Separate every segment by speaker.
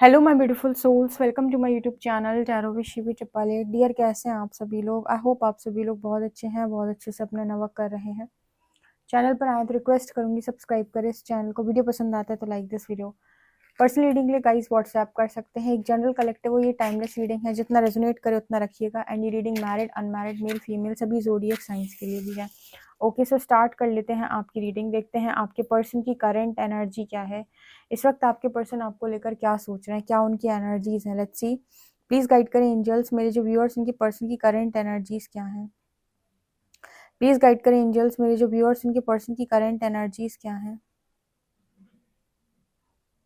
Speaker 1: Hello my beautiful souls, welcome to my YouTube channel tarot with Shivi triple eight. Dear, कैसे हैं आप सभी लोग? आई होप आप सभी लोग बहुत अच्छे हैं, बहुत अच्छे से अपना नवर्क कर रहे हैं। चैनल पर आए तो रिक्वेस्ट करूंगी सब्सक्राइब करें इस चैनल को। वीडियो पसंद आता है तो like this video. Personal reading के लिए गाइस व्हाट्सएप कर सकते हैं। एक जनरल कलेक्टिव वो ये टाइमलेस रीडिंग है, जितना रेजोनेट करे उतना रखिएगा। एंड ये reading married unmarried male female सभी ज़ोडिएक साइंस के लिए भी है। ओके, सो स्टार्ट कर लेते हैं आपकी रीडिंग। देखते हैं आपके पर्सन की करंट एनर्जी क्या है इस वक्त। आपके पर्सन आपको लेकर क्या सोच रहे हैं, क्या उनकी एनर्जीज हैं। लेट्स सी, प्लीज गाइड करें एंजल्स। मेरे जो व्यूअर्स, इनके पर्सन की करंट एनर्जीज क्या है? प्लीज गाइड करें एंजल्स। मेरे जो व्यूअर्स, इनके पर्सन की करंट एनर्जीज क्या है?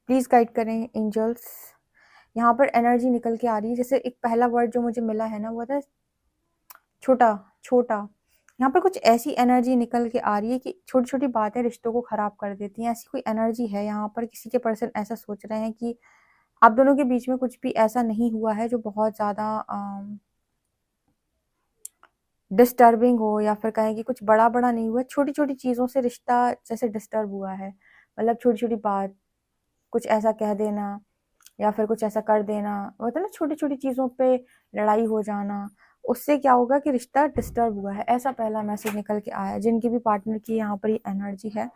Speaker 1: प्लीज गाइड करें एंजल्स। यहाँ पर एनर्जी निकल के आ रही है, जैसे एक पहला वर्ड जो मुझे मिला है ना, वो था छोटा। छोटा, यहाँ पर कुछ ऐसी एनर्जी निकल के आ रही है कि छोटी छोटी बातें रिश्तों को खराब कर देती हैं। ऐसी कोई एनर्जी है यहाँ पर। किसी के पर्सन ऐसा सोच रहे हैं कि आप दोनों के बीच में कुछ भी ऐसा नहीं हुआ है जो बहुत ज्यादा डिस्टर्बिंग हो, या फिर कहें कि कुछ बड़ा बड़ा नहीं हुआ, छोटी छोटी चीजों से रिश्ता जैसे डिस्टर्ब हुआ है। मतलब छोटी छोटी बात, कुछ ऐसा कह देना या फिर कुछ ऐसा कर देना, होता है ना, छोटी छोटी चीजों पे लड़ाई हो जाना। उससे क्या होगा कि रिश्ता डिस्टर्ब हुआ है, ऐसा पहला मैसेज निकल के आया। जिनकी भी पार्टनर की यहाँ पर ये एनर्जी है,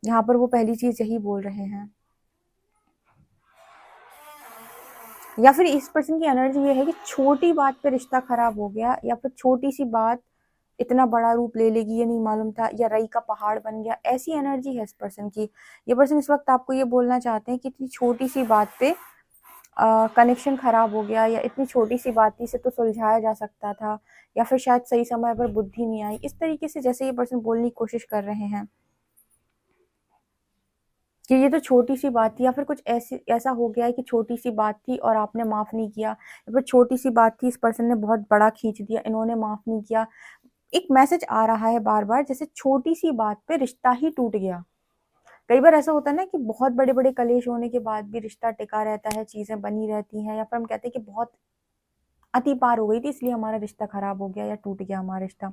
Speaker 1: यहाँ पर वो पहली चीज यही बोल रहे हैं। या फिर इस पर्सन की एनर्जी ये है कि छोटी बात पे रिश्ता खराब हो गया, या फिर छोटी सी बात इतना बड़ा रूप ले लेगी ये नहीं मालूम था, या रई का पहाड़ बन गया। ऐसी एनर्जी है इस पर्सन की। ये पर्सन इस वक्त आपको ये बोलना चाहते हैं कि इतनी छोटी सी बात पे कनेक्शन खराब हो गया, या इतनी छोटी सी बात थी, इसे तो सुलझाया जा सकता था, या फिर शायद सही समय पर बुद्धि नहीं आई। इस तरीके से जैसे ये पर्सन बोलने की कोशिश कर रहे हैं कि ये तो छोटी सी बात थी, या फिर कुछ ऐसा हो गया है कि छोटी सी बात थी और आपने माफ नहीं किया, या फिर छोटी सी बात थी, इस पर्सन ने बहुत बड़ा खींच दिया, इन्होंने माफ नहीं किया। एक मैसेज आ रहा है बार बार, जैसे छोटी सी बात पे रिश्ता ही टूट गया। कई बार ऐसा होता है ना कि बहुत बड़े बड़े कलेश होने के बाद भी रिश्ता टिका रहता है, चीजें बनी रहती हैं, या फिर हम कहते हैं कि बहुत अति पार हो गई थी इसलिए हमारा रिश्ता खराब हो गया या टूट गया हमारा रिश्ता।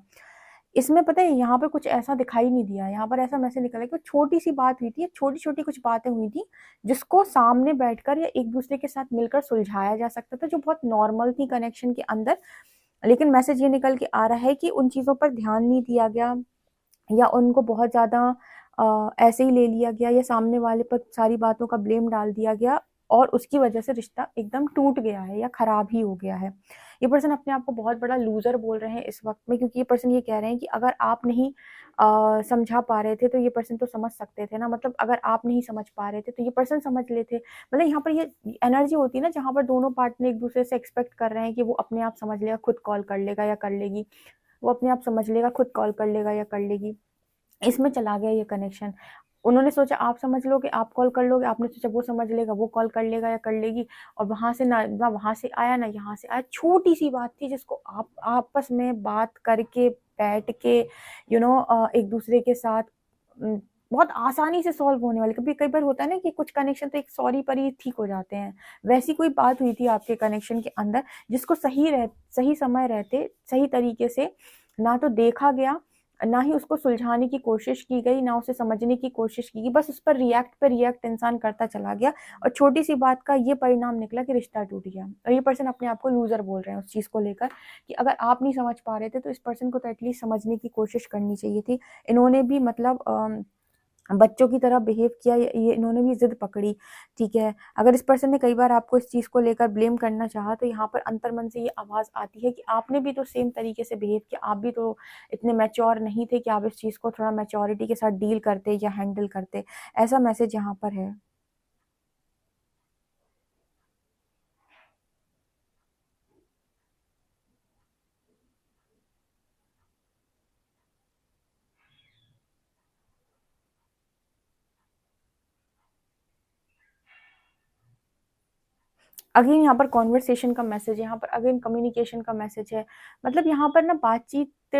Speaker 1: इसमें पता है यहाँ पे कुछ ऐसा दिखाई नहीं दिया। यहाँ पर ऐसा मैसेज निकला कि छोटी सी बात हुई थी, छोटी छोटी कुछ बातें हुई थी, जिसको सामने बैठकर या एक दूसरे के साथ मिलकर सुलझाया जा सकता था, जो बहुत नॉर्मल थी कनेक्शन के अंदर। लेकिन मैसेज ये निकल के आ रहा है कि उन चीजों पर ध्यान नहीं दिया गया, या उनको बहुत ज्यादा ऐसे ही ले लिया गया, या सामने वाले पर सारी बातों का ब्लेम डाल दिया गया, और उसकी वजह से रिश्ता एकदम टूट गया है या खराब ही हो गया है। ये पर्सन अपने आप को बहुत बड़ा लूजर बोल रहे हैं इस वक्त में, क्योंकि ये पर्सन ये कह रहे हैं कि अगर आप नहीं समझा पा रहे थे तो ये पर्सन तो समझ सकते थे ना। मतलब अगर आप नहीं समझ पा रहे थे तो ये पर्सन समझ लेते। मतलब यहाँ पर ये एनर्जी होती है ना, जहाँ पर दोनों पार्टनर एक दूसरे से एक्सपेक्ट कर रहे हैं कि वो अपने आप समझ लेगा, खुद कॉल कर लेगा या कर लेगी, वो अपने आप समझ लेगा, खुद कॉल कर लेगा या कर लेगी। इसमें चला गया ये कनेक्शन। उन्होंने सोचा आप समझ लोगे, आप कॉल कर लोगे, आपने सोचा वो समझ लेगा, वो कॉल कर लेगा या कर लेगी, और वहां से ना वहां से आया ना यहाँ से आया। छोटी सी बात थी जिसको आप आपस में बात करके बैठ के एक दूसरे के साथ अम, बहुत आसानी से सॉल्व होने वाली। कभी कई बार होता है ना कि कुछ कनेक्शन तो एक सॉरी पर ही ठीक हो जाते हैं। वैसी कोई बात हुई थी आपके कनेक्शन के अंदर, जिसको सही समय रहते सही तरीके से ना तो देखा गया, ना ही उसको सुलझाने की कोशिश की गई, ना उसे समझने की कोशिश की गई। बस उस पर रिएक्ट इंसान करता चला गया, और छोटी सी बात का ये परिणाम निकला कि रिश्ता टूट गया। और ये पर्सन अपने आप को लूजर बोल रहे हैं उस चीज को लेकर, कि अगर आप नहीं समझ पा रहे थे तो इस पर्सन को तो एटलीस्ट समझने की कोशिश करनी चाहिए थी। इन्होंने भी मतलब बच्चों की तरह बिहेव किया, ये इन्होंने भी जिद पकड़ी। ठीक है, अगर इस पर्सन ने कई बार आपको इस चीज को लेकर ब्लेम करना चाहा, तो यहाँ पर अंतर्मन से ये आवाज आती है कि आपने भी तो सेम तरीके से बिहेव किया, आप भी तो इतने मैच्योर नहीं थे कि आप इस चीज को थोड़ा मैच्योरिटी के साथ डील करते या हैंडल करते। ऐसा मैसेज यहाँ पर है। अगेन यहाँ पर कॉन्वर्सेशन का मैसेज है, यहाँ पर अगेन कम्युनिकेशन का मैसेज है। मतलब यहाँ पर ना बातचीत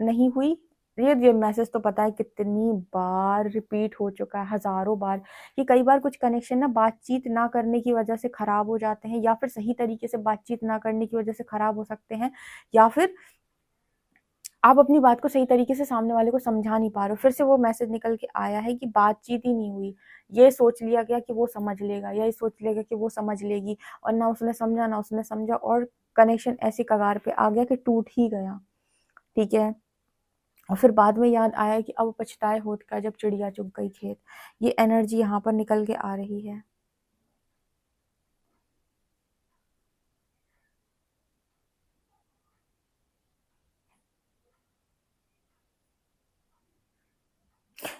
Speaker 1: नहीं हुई। ये मैसेज तो पता है कितनी बार रिपीट हो चुका है, हजारों बार, कि कई बार कुछ कनेक्शन ना बातचीत ना करने की वजह से खराब हो जाते हैं, या फिर सही तरीके से बातचीत ना करने की वजह से खराब हो सकते हैं, या फिर आप अपनी बात को सही तरीके से सामने वाले को समझा नहीं पा रहे हो। फिर से वो मैसेज निकल के आया है कि बातचीत ही नहीं हुई। ये सोच लिया गया कि वो समझ लेगा या ये सोच लिया गया कि वो समझ लेगी, और ना उसने समझा ना उसने समझा, और कनेक्शन ऐसी कगार पे आ गया कि टूट ही गया। ठीक है? और फिर बाद में याद आया कि अब पछताए होत का जब चिड़िया चुग गई खेत। ये एनर्जी यहाँ पर निकल के आ रही है।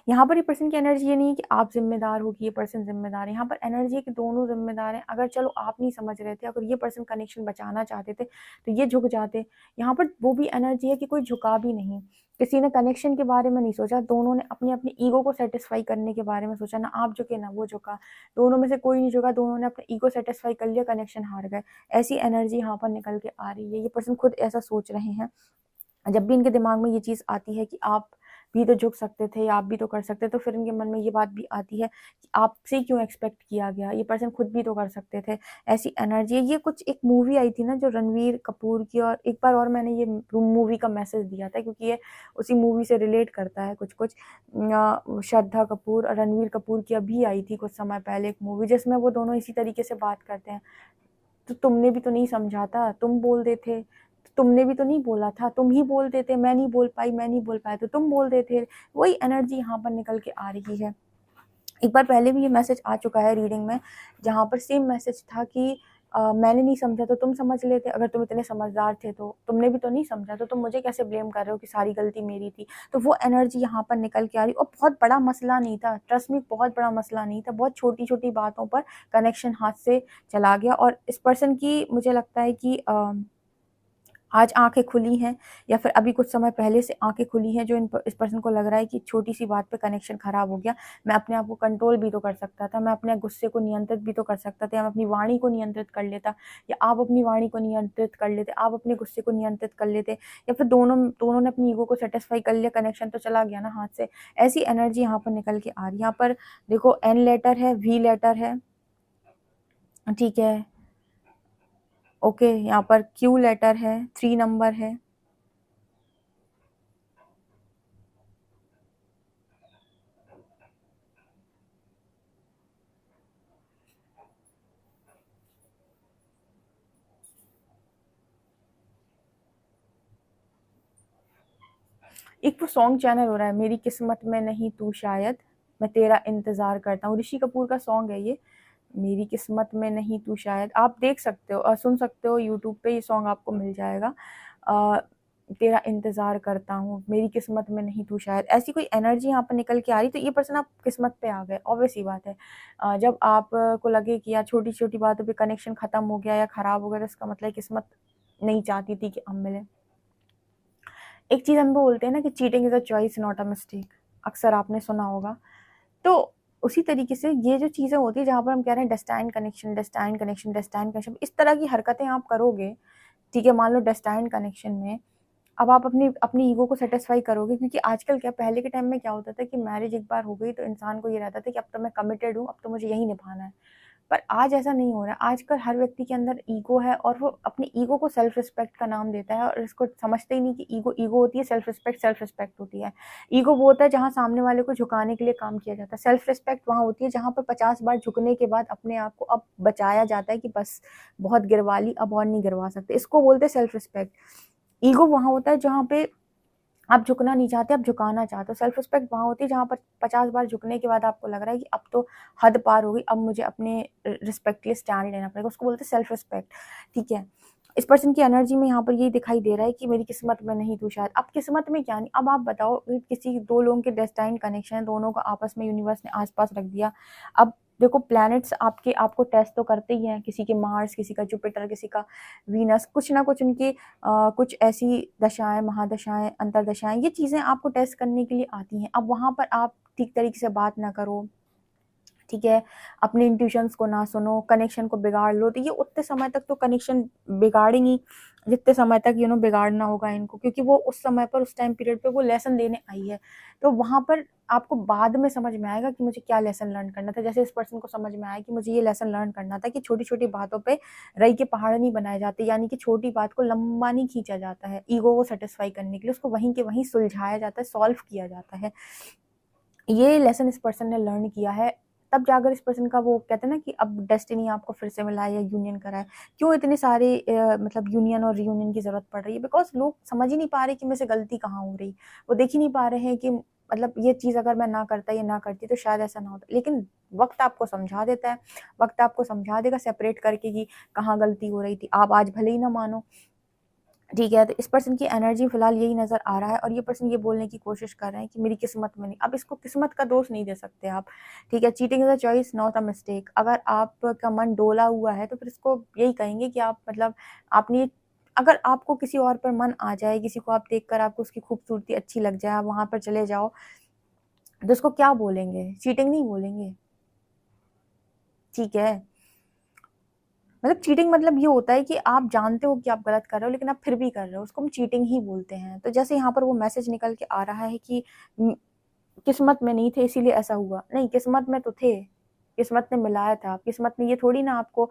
Speaker 1: यहाँ पर ये पर्सन की एनर्जी ये नहीं है कि आप ज़िम्मेदार हो कि ये पर्सन ज़िम्मेदार है। यहाँ पर एनर्जी है कि दोनों ज़िम्मेदार हैं। अगर चलो आप नहीं समझ रहे थे, अगर ये पर्सन कनेक्शन बचाना चाहते थे, तो ये झुक जाते। यहाँ पर वो भी एनर्जी है कि कोई झुका भी नहीं। किसी ने कनेक्शन के बारे में नहीं सोचा, दोनों ने अपनी-अपनी ईगो को सैटिस्फाई करने के बारे में सोचा। ना आप झुके, ना वो झुका। दोनों में से कोई नहीं झुका, दोनों ने अपना ईगो सैटिस्फाई कर लिया, कनेक्शन हार गए। ऐसी एनर्जी यहाँ पर निकल के आ रही है। ये पर्सन खुद ऐसा सोच रहे हैं। जब भी इनके दिमाग में ये चीज़ आती है कि आप भी तो झुक सकते थे या आप भी तो कर सकते, तो फिर इनके मन में ये बात भी आती है कि आपसे क्यों एक्सपेक्ट किया गया, ये पर्सन खुद भी तो कर सकते थे। ऐसी एनर्जी है। ये कुछ एक मूवी आई थी ना जो रणवीर कपूर की, और एक बार और मैंने ये मूवी का मैसेज दिया था क्योंकि ये उसी मूवी से रिलेट करता है कुछ-कुछ। श्रद्धा कपूर और रणवीर कपूर की अभी आई थी कुछ समय पहले एक मूवी, जिसमें वो दोनों इसी तरीके से बात करते हैं। तो तुमने भी तो नहीं समझा था, तुम बोल देते थे, तुमने भी तो नहीं बोला था, तुम ही बोल देते, मैं नहीं बोल पाई, मैं नहीं बोल पाया तो तुम बोल देते। वही एनर्जी यहाँ पर निकल के आ रही है। एक बार पहले भी ये मैसेज आ चुका है रीडिंग में, जहाँ पर सेम मैसेज था कि मैंने नहीं समझा तो तुम समझ लेते, अगर तुम इतने समझदार थे तो। तुमने भी तो नहीं समझा तो तुम मुझे कैसे ब्लेम कर रहे हो कि सारी गलती मेरी थी। तो वो एनर्जी यहाँ पर निकल के आ रही, और बहुत बड़ा मसला नहीं था, ट्रस्ट मी, बहुत बड़ा मसला नहीं था। बहुत छोटी-छोटी बातों पर कनेक्शन हाथ से चला गया, और इस पर्सन की मुझे लगता है कि आज आँखें खुली हैं, या फिर अभी कुछ समय पहले से आँखें खुली हैं, जो इस पर्सन को लग रहा है कि छोटी-सी बात पे कनेक्शन ख़राब हो गया। मैं अपने आप को कंट्रोल भी तो कर सकता था, मैं अपने गुस्से को नियंत्रित भी तो कर सकता था, या मैं अपनी वाणी को नियंत्रित कर लेता, या आप अपनी वाणी को नियंत्रित कर लेते, आप अपने गुस्से को नियंत्रित कर लेते, या फिर दोनों दोनों ने अपनी ईगो को सैटिस्फाई कर लिया, कनेक्शन तो चला गया ना हाथ से। ऐसी एनर्जी यहाँ पर निकल के आ रही है। यहाँ पर देखो, एन लेटर है, वी लेटर है, ठीक है? ओके, यहाँ पर क्यू लेटर है, 3 नंबर है। एक वो सॉन्ग चैनल हो रहा है, मेरी किस्मत में नहीं तू शायद, मैं तेरा इंतज़ार करता हूँ। ऋषि कपूर का सॉन्ग है ये, मेरी किस्मत में नहीं तू शायद। आप देख सकते हो और सुन सकते हो, यूट्यूब पे ये सॉन्ग आपको मिल जाएगा। अ, तेरा इंतज़ार करता हूँ, मेरी किस्मत में नहीं तू शायद। ऐसी कोई एनर्जी यहाँ पर निकल के आ रही, तो ये पर्सन आप किस्मत पे आ गए, ऑब्वियस सी बात है। जब आप को लगे कि यार छोटी-छोटी बातों पे कनेक्शन ख़त्म हो गया या ख़राब हो गया, तो इसका मतलब किस्मत नहीं चाहती थी कि हम मिलें। एक चीज़ हम बोलते हैं ना कि cheating is a choice not a mistake, अक्सर आपने सुना होगा। तो उसी तरीके से ये जो चीज़ें होती हैं जहाँ पर हम कह रहे हैं destined connection, destined connection, destined connection, इस तरह की हरकतें आप करोगे, ठीक है? मान लो डेस्टाइन कनेक्शन में अब आप अपनी अपनी ईगो को सैटिस्फाई करोगे, क्योंकि आजकल क्या, पहले के टाइम में क्या होता था कि मैरिज एक बार हो गई तो इंसान को ये रहता था कि अब तो मैं कमिटेड हूँ, अब तो मुझे यही निभाना है। पर आज ऐसा नहीं हो रहा है। आजकल हर व्यक्ति के अंदर ईगो है, और वो अपनी ईगो को सेल्फ रिस्पेक्ट का नाम देता है, और इसको समझते ही नहीं कि ईगो ईगो होती है, सेल्फ रिस्पेक्ट होती है। ईगो वो होता है जहाँ सामने वाले को झुकाने के लिए काम किया जाता है। सेल्फ रिस्पेक्ट वहाँ होती है जहाँ पर 50 बार झुकने के बाद अपने आप को अब बचाया जाता है कि बस बहुत गिरवा ली, अब और नहीं गिरवा सकते। इसको बोलते हैं सेल्फ रिस्पेक्ट। ईगो वहाँ होता है जहाँ पे आप झुकना नहीं चाहते, आप झुकाना चाहते हो। सेल्फ रिस्पेक्ट वहाँ होती है जहाँ पर 50 बार झुकने के बाद आपको लग रहा है कि अब तो हद पार हो गई, अब मुझे अपने रिस्पेक्ट के लिए स्टैंड लेना पड़ेगा। उसको बोलते हैं सेल्फ रिस्पेक्ट, ठीक है? इस पर्सन की एनर्जी में यहाँ पर यही दिखाई दे रहा है कि मेरी किस्मत में नहीं तू शायद। अब किस्मत में क्या नहीं, अब आप बताओ, किसी 2 लोगों के डेस्टाइन कनेक्शन है, दोनों को आपस में यूनिवर्स ने आस-पास रख दिया। अब देखो, प्लैनेट्स आपको टेस्ट तो करते ही हैं, किसी के मार्स, किसी का जुपिटर, किसी का वीनस, कुछ ना कुछ उनकी कुछ ऐसी दशाएँ, महादशाएँ, अंतर्दशाएँ, ये चीज़ें आपको टेस्ट करने के लिए आती हैं। अब वहाँ पर आप ठीक तरीके से बात ना करो, ठीक है, अपने इंट्यूशंस को ना सुनो, कनेक्शन को बिगाड़ लो, तो ये उतने समय तक तो कनेक्शन बिगाड़ेंगी जितने समय तक बिगाड़ना होगा इनको, क्योंकि वो उस समय पर, उस टाइम पीरियड पे वो लेसन देने आई है। तो वहां पर आपको बाद में समझ में आएगा कि मुझे क्या लेसन लर्न करना था। जैसे इस पर्सन को समझ में आया कि मुझे ये लेसन लर्न करना था कि छोटी छोटी बातों पे रई के पहाड़ नहीं बनाए जाते, यानी कि छोटी बात को लंबा नहीं खींचा जाता है ईगो को सेटिस्फाई करने के लिए, उसको वहीं के वहीं सुलझाया जाता है, सॉल्व किया जाता है। ये लेसन इस पर्सन ने लर्न किया है, तब जाकर इस पर्सन का वो कहते हैं ना कि अब डेस्टिनी आपको फिर से मिला है या यूनियन करा है। क्यों इतने सारे मतलब यूनियन और रियूनियन की जरूरत पड़ रही है? बिकॉज लोग समझ ही नहीं पा रहे कि मेरे से गलती कहाँ हो रही, वो देख ही नहीं पा रहे हैं कि मतलब ये चीज अगर मैं ना करता या ना करती तो शायद ऐसा ना होता। लेकिन वक्त आपको समझा देता है, वक्त आपको समझा देगा सेपरेट करके कि कहाँ गलती हो रही थी। आप आज भले ही ना मानो, ठीक है, तो इस पर्सन की एनर्जी फिलहाल यही नजर आ रहा है, और ये पर्सन ये बोलने की कोशिश कर रहे हैं कि मेरी किस्मत में नहीं। अब इसको किस्मत का दोष नहीं दे सकते आप, ठीक है। Cheating is a choice not a mistake. अगर आपका मन डोला हुआ है तो फिर इसको यही कहेंगे कि आप मतलब आपने, अगर आपको किसी और पर मन आ जाए, किसी को आप देखकर आपको उसकी खूबसूरती अच्छी लग जाए, आप वहां पर चले जाओ, तो उसको क्या बोलेंगे? चीटिंग नहीं बोलेंगे, ठीक है। मतलब चीटिंग मतलब ये होता है कि आप जानते हो कि आप गलत कर रहे हो लेकिन आप फिर भी कर रहे हो, उसको हम चीटिंग ही बोलते हैं। तो जैसे यहाँ पर वो मैसेज निकल के आ रहा है कि किस्मत में नहीं थे इसीलिए ऐसा हुआ। नहीं, किस्मत में तो थे, किस्मत ने मिलाया था। किस्मत ने ये थोड़ी ना आपको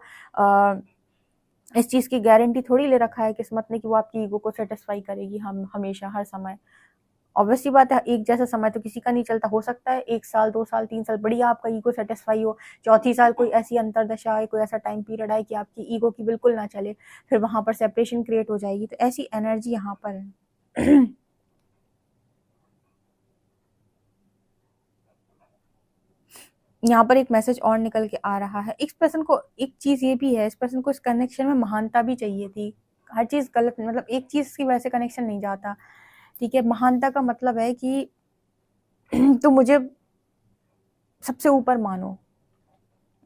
Speaker 1: इस चीज की गारंटी थोड़ी ले रखा है किस्मत ने कि वो आपकी ईगो को सेटिस्फाई करेगी हम हमेशा हर समय। ऑब्वियसली बात है, एक जैसा समय तो किसी का नहीं चलता। हो सकता है 1 साल 2 साल 3 साल बढ़िया आपका ईगो सेटिस्फाई हो, चौथी साल कोई ऐसी अंतरदशा आए, कोई ऐसा टाइम पीरियड आए कि आपकी ईगो की बिल्कुल ना चले, फिर वहां पर सेपरेशन क्रिएट हो जाएगी। तो ऐसी एनर्जी यहाँ पर है। यहाँ पर एक मैसेज और निकल के आ रहा है। इस पर्सन को एक चीज ये भी है, इस पर्सन को इस कनेक्शन में महानता भी चाहिए थी। हर चीज गलत, मतलब एक चीज की वजह से कनेक्शन नहीं जाता, ठीक है। महानता का मतलब है कि तो मुझे सबसे ऊपर मानो।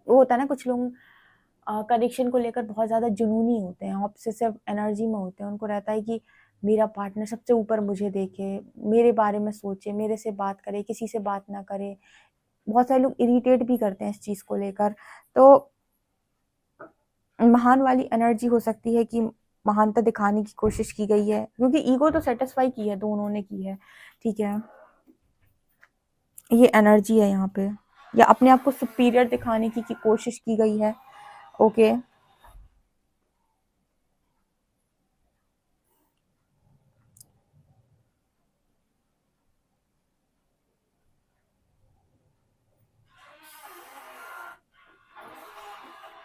Speaker 1: वो होता है ना, कुछ लोग कनेक्शन को लेकर बहुत ज्यादा जुनूनी होते हैं, ऑब्सेसिव एनर्जी में होते हैं। उनको रहता है कि मेरा पार्टनर सबसे ऊपर मुझे देखे, मेरे बारे में सोचे, मेरे से बात करे, किसी से बात ना करे। बहुत सारे लोग इरिटेट भी करते हैं इस चीज को लेकर। तो महान वाली एनर्जी हो सकती है कि महानता दिखाने की कोशिश की गई है, क्योंकि ईगो तो सेटिस्फाई की है, दोनों ने की है, ठीक है। ये एनर्जी है यहाँ पे, या अपने आप को सुपीरियर दिखाने की कोशिश की गई है, ओके।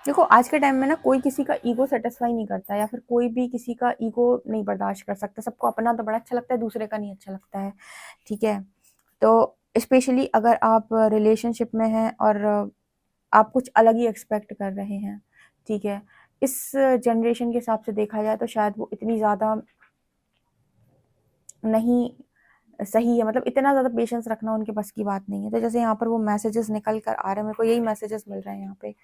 Speaker 1: देखो आज के टाइम में ना कोई किसी का ईगो सेटिस्फाई नहीं करता, या फिर कोई भी किसी का ईगो नहीं बर्दाश्त कर सकता। सबको अपना तो बड़ा अच्छा लगता है, दूसरे का नहीं अच्छा लगता है, ठीक है। तो स्पेशली अगर आप रिलेशनशिप में हैं और आप कुछ अलग ही एक्सपेक्ट कर रहे हैं, ठीक है। इस जनरेशन के हिसाब से देखा जाए तो शायद वो इतनी ज़्यादा नहीं सही है, मतलब इतना ज़्यादा पेशेंस रखना उनके बस की बात नहीं है। तो जैसे यहाँ पर वो मैसेजेस निकल कर आ रहे हैं, मेरे को यही मैसेजेस मिल रहे हैं यहाँ पे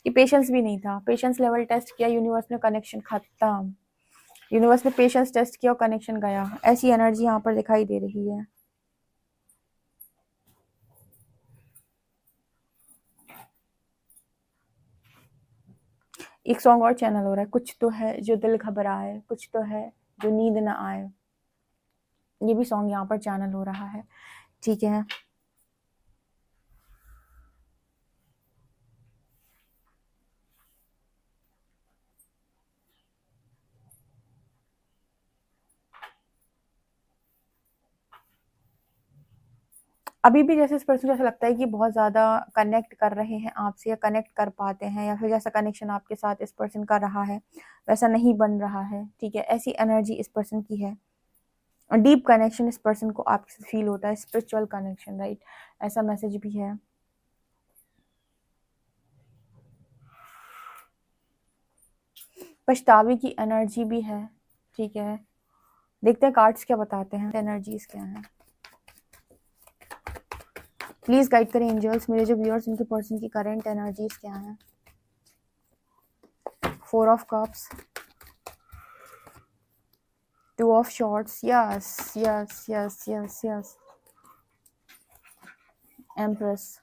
Speaker 1: कि पेशेंस भी नहीं था। पेशेंस लेवल टेस्ट किया, यूनिवर्स ने कनेक्शन खत्म। यूनिवर्स ने पेशेंस टेस्ट किया और कनेक्शन गया। ऐसी एनर्जी यहाँ पर दिखाई दे रही है। एक सॉन्ग और चैनल हो रहा है, कुछ तो है जो दिल घबराए, कुछ तो है जो नींद ना आए। ये भी सॉन्ग यहाँ पर चैनल हो रहा है, ठीक है। अभी भी जैसे इस पर्सन को ऐसा लगता है कि बहुत ज्यादा कनेक्ट कर रहे हैं आपसे, या कनेक्ट कर पाते हैं, या फिर जैसा कनेक्शन आपके साथ इस पर्सन का रहा है वैसा नहीं बन रहा है, ठीक है। ऐसी एनर्जी इस पर्सन की है। डीप कनेक्शन इस पर्सन को आपसे फील होता है, स्पिरिचुअल कनेक्शन, राइट। ऐसा मैसेज भी है। पछतावे की एनर्जी भी है, ठीक है। देखते हैं कार्ड्स क्या बताते हैं, एनर्जीज क्या हैं। प्लीज गाइड करें एंजल्स, मेरे जो व्यूअर्स उनके पर्सन की करंट एनर्जीज क्या हैं। 4 of cups, 2 of shorts, yes yes yes yes yes, empress,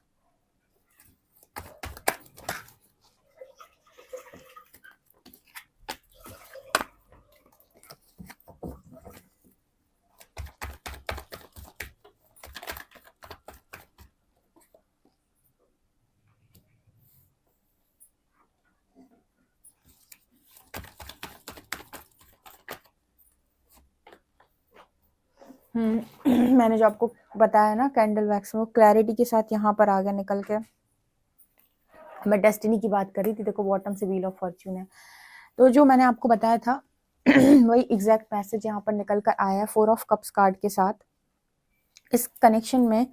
Speaker 1: मैंने जो आपको बताया ना कैंडल वैक्स में, वो क्लैरिटी के साथ यहाँ पर आ गया निकल के। मैं डेस्टिनी की बात कर रही थी, देखो बॉटम से व्हील ऑफ फॉर्च्यून है। तो जो मैंने आपको बताया था वही एग्जैक्ट मैसेज यहाँ पर निकल कर आया है 4 ऑफ कप्स कार्ड के साथ। इस कनेक्शन में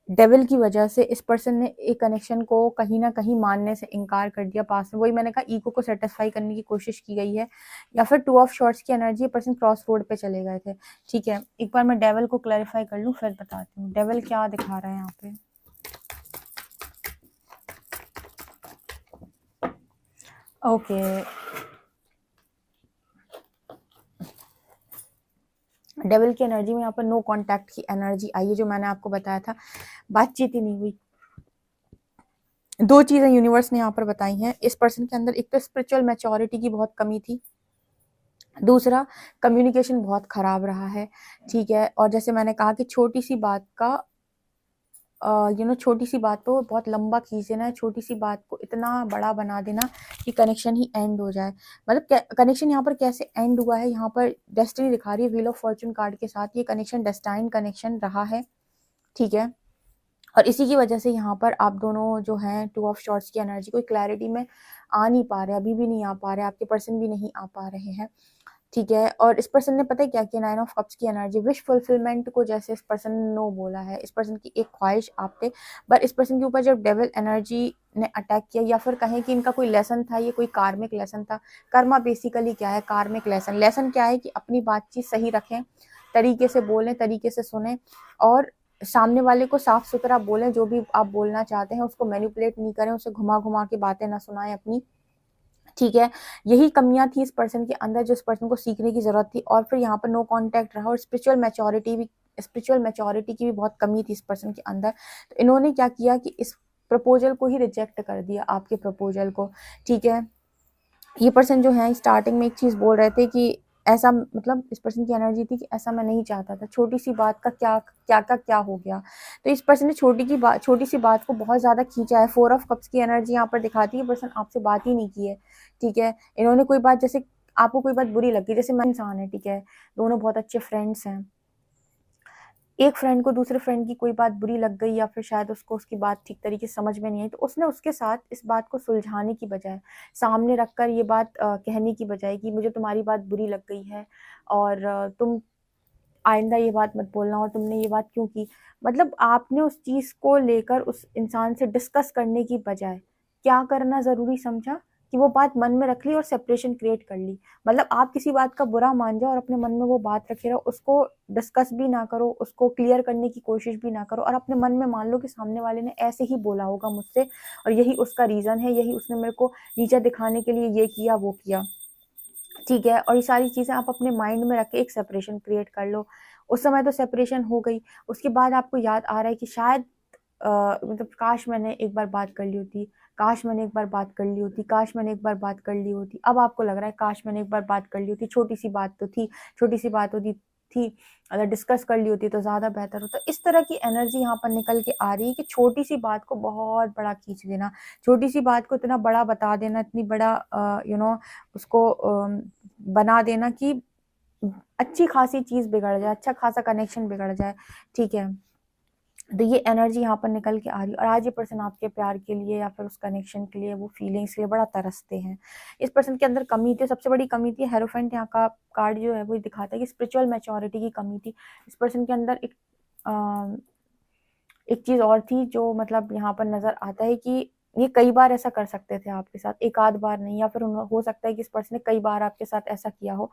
Speaker 1: डेविल की वजह से इस पर्सन ने एक कनेक्शन को कहीं ना कहीं मानने से इनकार कर दिया पास में। वही मैंने कहा, ईगो को सेटिस्फाई करने की कोशिश की गई है, या फिर 2 ऑफ शॉर्ट्स की एनर्जी, पर्सन क्रॉस रोड पे चले गए थे। ठीक है, एक बार मैं डेविल को क्लैरिफाई कर लूँ फिर बताती हूँ डेविल क्या दिखा रहा है यहाँ पे। ओके, डेविल की एनर्जी में यहाँ पर नो कांटेक्ट की एनर्जी आई है, जो मैंने आपको बताया था, बातचीत ही नहीं हुई। 2 चीजें यूनिवर्स ने यहाँ पर बताई हैं इस पर्सन के अंदर, एक तो स्पिरिचुअल मैच्योरिटी की बहुत कमी थी, दूसरा कम्युनिकेशन बहुत खराब रहा है। ठीक है, और जैसे मैंने कहा कि छोटी सी बात का छोटी सी बात को बहुत लंबा खींच देना है, छोटी सी बात को इतना बड़ा बना देना कि कनेक्शन ही एंड हो जाए। मतलब कनेक्शन यहाँ पर कैसे एंड हुआ है, यहाँ पर डेस्टिनी दिखा रही है व्हील ऑफ फॉर्च्यून कार्ड के साथ। ये कनेक्शन डेस्टाइन कनेक्शन रहा है, ठीक है, और इसी की वजह से यहाँ पर आप दोनों जो हैं 2 ऑफ शॉर्ट्स की एनर्जी कोई क्लैरिटी में आ नहीं पा रहे, अभी भी नहीं आ पा रहे, आपके पर्सन भी नहीं आ पा रहे हैं। ठीक है, और इस पर्सन ने पता है क्या किया, 9 ऑफ कप्स की एनर्जी, विश फुलफिलमेंट को जैसे इस पर्सन ने नो बोला है। इस पर्सन की एक ख्वाहिश आप पे, पर इस पर्सन के ऊपर जब डेविल एनर्जी ने अटैक किया, या फिर कहें कि इनका कोई लेसन था, ये कोई कार्मिक लेसन था। कर्मा बेसिकली क्या है, कार्मिक लेसन। लेसन क्या है कि अपनी बातचीत सही रखें, तरीके से बोलें, तरीके से सुने, और सामने वाले को साफ सुथरा बोलें, जो भी आप बोलना चाहते हैं उसको मैनिपुलेट नहीं करें, उसे घुमा घुमा के बातें ना सुनाएं अपनी। ठीक है, यही कमियां थी इस पर्सन के अंदर जो इस पर्सन को सीखने की जरूरत थी। और फिर यहाँ पर नो कांटेक्ट रहा, और स्पिरिचुअल मैच्योरिटी की भी बहुत कमी थी इस पर्सन के अंदर। तो इन्होंने क्या किया कि इस प्रपोजल को ही रिजेक्ट कर दिया, आपके प्रपोजल को। ठीक है, ये पर्सन जो है स्टार्टिंग में एक चीज बोल रहे थे कि ऐसा, मतलब इस पर्सन की एनर्जी थी कि ऐसा मैं नहीं चाहता था, छोटी सी बात का क्या हो गया। तो इस पर्सन ने छोटी सी बात को बहुत ज्यादा खींचा है। 4 ऑफ कप्स की एनर्जी यहाँ पर दिखाती है पर्सन आपसे बात ही नहीं की है। ठीक है, इन्होंने कोई बात, जैसे आपको कोई बात बुरी लगी, जैसे मैं इंसान है, ठीक है, दोनों बहुत अच्छे फ्रेंड्स हैं, एक फ्रेंड को दूसरे फ्रेंड की कोई बात बुरी लग गई, या फिर शायद उसको उसकी बात ठीक तरीके से समझ में नहीं आई, तो उसने उसके साथ इस बात को सुलझाने की बजाय, सामने रखकर ये बात कहने की बजाय कि मुझे तुम्हारी बात बुरी लग गई है, और तुम आइंदा ये बात मत बोलना, और तुमने ये बात क्यों की। मतलब आपने उस चीज को लेकर उस इंसान से डिस्कस करने की बजाय क्या करना जरूरी समझा कि वो बात मन में रख ली और सेपरेशन क्रिएट कर ली। मतलब आप किसी बात का बुरा मान जाओ और अपने मन में वो बात रखे रहो, उसको डिस्कस भी ना करो, उसको क्लियर करने की कोशिश भी ना करो, और अपने मन में मान लो कि सामने वाले ने ऐसे ही बोला होगा मुझसे, और यही उसका रीजन है, यही उसने मेरे को नीचा दिखाने के लिए ये किया वो किया। ठीक है, और ये सारी चीजें आप अपने माइंड में रख के एक सेपरेशन क्रिएट कर लो। उस समय तो सेपरेशन हो गई, उसके बाद आपको याद आ रहा है कि शायद मतलब काश मैंने एक बार बात कर ली होती, काश मैंने एक बार बात कर ली होती, काश मैंने एक बार बात कर ली होती। अब आपको लग रहा है काश मैंने एक बार बात कर ली होती, छोटी सी बात तो थी, छोटी सी बात होती थी, अगर डिस्कस कर ली होती तो ज्यादा बेहतर होता। इस तरह की एनर्जी यहाँ पर निकल के आ रही है कि छोटी सी बात को बहुत बड़ा खींच देना, छोटी सी बात को इतना बड़ा बता देना, इतनी बड़ा उसको बना देना कि अच्छी खासी चीज बिगड़ जाए, अच्छा खासा कनेक्शन बिगड़ जाए। ठीक है, तो ये एनर्जी यहाँ पर निकल के आ रही है, और आज ये पर्सन आपके प्यार के लिए या फिर उस कनेक्शन के लिए, वो फीलिंग्स के लिए बड़ा तरसते हैं। इस पर्सन के अंदर कमी थी, सबसे बड़ी कमी थी हेरोफेंट। यहाँ का कार्ड जो है वो दिखाता है कि स्पिरिचुअल मैच्योरिटी की कमी थी इस पर्सन के अंदर। एक चीज और थी जो मतलब यहाँ पर नजर आता है कि ये कई बार ऐसा कर सकते थे आपके साथ, एक आध बार नहीं, या फिर हो सकता है कि इस पर्सन ने कई बार आपके साथ ऐसा किया हो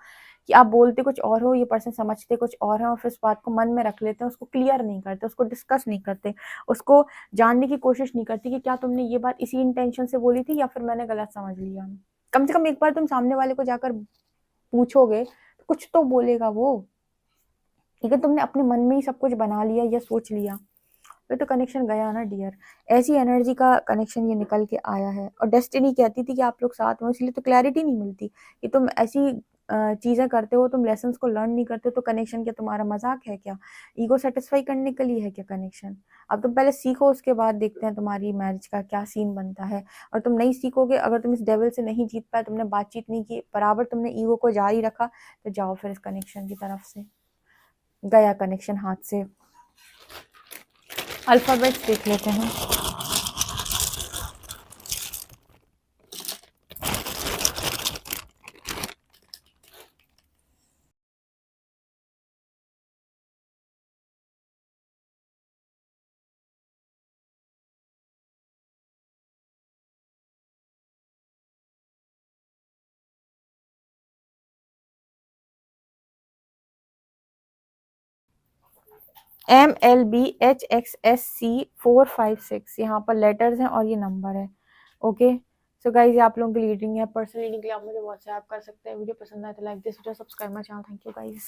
Speaker 1: कि आप बोलते कुछ और हो, ये पर्सन समझते कुछ और है, और फिर इस बात को मन में रख लेते हैं, उसको क्लियर नहीं करते, उसको डिस्कस नहीं करते, उसको जानने की कोशिश नहीं करती कि क्या तुमने ये बात इसी इंटेंशन से बोली थी या फिर मैंने गलत समझ लिया। कम से कम एक बार तुम सामने वाले को जाकर पूछोगे तो कुछ तो बोलेगा वो, लेकिन तुमने अपने मन में ही सब कुछ बना लिया या सोच लिया, फिर तो कनेक्शन गया ना डियर। ऐसी एनर्जी का कनेक्शन ये निकल के आया है, और डेस्टिनी कहती थी कि आप लोग साथ में, इसलिए तो क्लैरिटी नहीं मिलती कि तुम ऐसी चीजें करते हो, तुम लेसन्स को लर्न नहीं करते, तो कनेक्शन क्या तुम्हारा मजाक है क्या, ईगो सेटिस्फाई करने के लिए है क्या कनेक्शन। अब तुम पहले सीखो, उसके बाद देखते हैं तुम्हारी मैरिज का क्या सीन बनता है। और तुम नहीं सीखोगे, अगर तुम इस डेविल से नहीं जीत पाए, तुमने बातचीत नहीं की, बराबर तुमने ईगो को जारी रखा, तो जाओ फिर इस कनेक्शन की तरफ से। गया कनेक्शन हाथ से। अल्फ़ाबेट्स देख लेते हैं। MLBHXSC456 यहाँ पर लेटर्स हैं और ये नंबर है। ओके, सो गाइज ये आप लोगों की रीडिंग है। पर्सनल रीडिंग के लिए आप मुझे व्हाट्सएप कर सकते हैं। वीडियो पसंद आए तो like this video, subscribe my channel. Thank you guys.